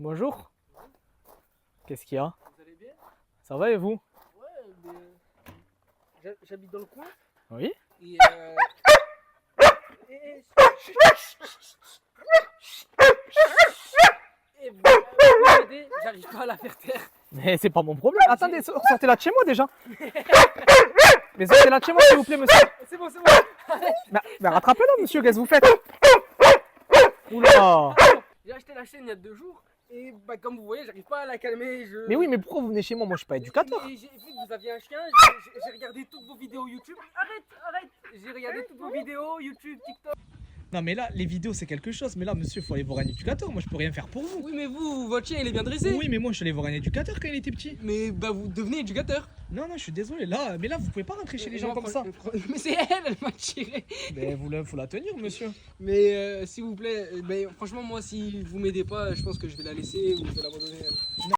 Bonjour. Qu'est-ce qu'il y a? Vous allez bien? Ça va et vous? Ouais, mais j'habite dans le coin Oui. et, et vous pouvez m'aider, j'arrive pas à la faire taire. Mais c'est pas mon problème. Attendez, sortez-la de chez moi déjà. Mais sortez-la de chez moi s'il vous plaît monsieur. C'est bon, c'est bon. Mais rattrapez-la monsieur, qu'est-ce que vous faites? Oula. J'ai acheté la chaîne il y a 2 jours et bah, comme vous voyez, j'arrive pas à la calmer. Mais oui, mais pourquoi vous venez chez moi? Moi je suis pas éducateur. J'ai vu que vous aviez un chien, j'ai regardé toutes vos vidéos YouTube. Arrête. J'ai regardé toutes vos vidéos YouTube, TikTok. Non mais là, les vidéos c'est quelque chose. Mais là monsieur, faut aller voir un éducateur. Moi je peux rien faire pour vous. Oui, mais vous, votre chien il est bien dressé. Oui, mais moi je suis allé voir un éducateur quand il était petit. Mais bah vous devenez éducateur. Non, je suis désolé. Là, mais là vous pouvez pas rentrer chez les gens comme ça. Mais c'est elle m'a tiré. Mais faut la tenir monsieur. Mais s'il vous plaît, franchement moi si vous m'aidez pas, je pense que je vais la laisser ou je vais l'abandonner.